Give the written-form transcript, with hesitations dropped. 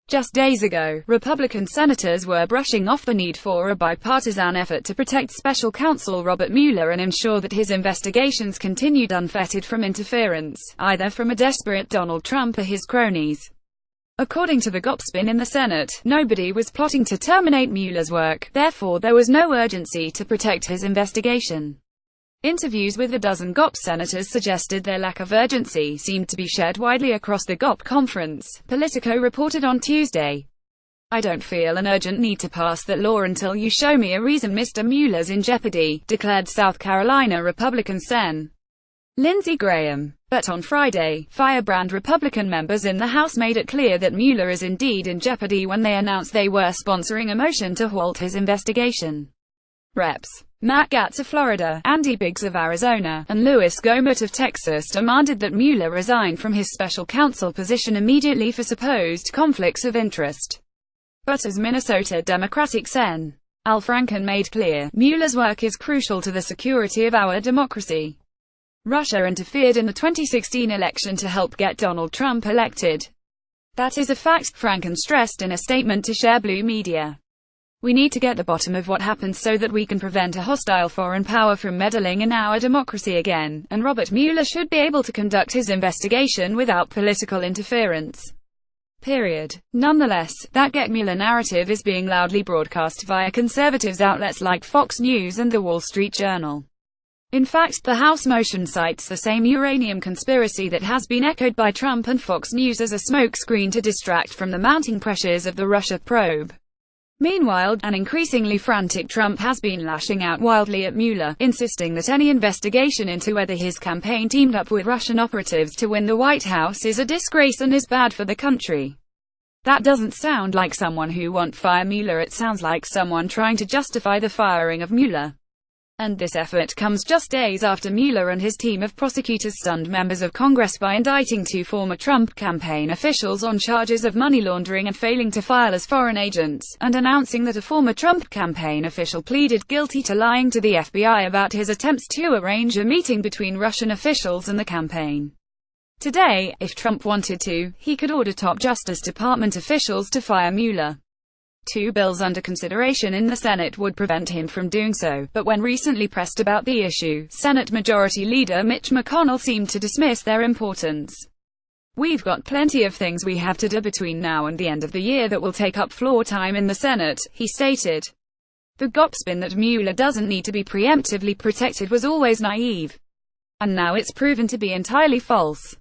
Just days ago, Republican senators were brushing off the need for a bipartisan effort to protect special counsel Robert Mueller and ensure that his investigations continued unfettered from interference, either from a desperate Donald Trump or his cronies. According to the GOP spin in the Senate, nobody was plotting to terminate Mueller's work, therefore there was no urgency to protect his investigation. Interviews with a dozen GOP senators suggested their lack of urgency seemed to be shared widely across the GOP conference, Politico reported on Tuesday. "I don't feel an urgent need to pass that law until you show me a reason Mr. Mueller's in jeopardy," declared South Carolina Republican Sen. Lindsey Graham. But on Friday, firebrand Republican members in the House made it clear that Mueller is indeed in jeopardy when they announced they were sponsoring a motion to halt his investigation. Reps. Matt Gaetz of Florida, Andy Biggs of Arizona, and Louis Gohmert of Texas demanded that Mueller resign from his special counsel position immediately for supposed conflicts of interest. But as Minnesota Democratic Sen. Al Franken made clear, Mueller's work is crucial to the security of our democracy. Russia interfered in the 2016 election to help get Donald Trump elected. That is a fact, Franken stressed in a statement to Share Blue Media. We need to get to the bottom of what happened so that we can prevent a hostile foreign power from meddling in our democracy again, and Robert Mueller should be able to conduct his investigation without political interference. Period. Nonetheless, that Get Mueller narrative is being loudly broadcast via conservatives outlets like Fox News and The Wall Street Journal. In fact, the House motion cites the same uranium conspiracy that has been echoed by Trump and Fox News as a smokescreen to distract from the mounting pressures of the Russia probe. Meanwhile, an increasingly frantic Trump has been lashing out wildly at Mueller, insisting that any investigation into whether his campaign teamed up with Russian operatives to win the White House is a disgrace and is bad for the country. That doesn't sound like someone who wants to fire Mueller, it sounds like someone trying to justify the firing of Mueller. And this effort comes just days after Mueller and his team of prosecutors stunned members of Congress by indicting two former Trump campaign officials on charges of money laundering and failing to file as foreign agents, and announcing that a former Trump campaign official pleaded guilty to lying to the FBI about his attempts to arrange a meeting between Russian officials and the campaign. Today, if Trump wanted to, he could order top Justice Department officials to fire Mueller. Two bills under consideration in the Senate would prevent him from doing so, but when recently pressed about the issue, Senate Majority Leader Mitch McConnell seemed to dismiss their importance. "We've got plenty of things we have to do between now and the end of the year that will take up floor time in the Senate," he stated. The GOP spin that Mueller doesn't need to be preemptively protected was always naive. And now it's proven to be entirely false.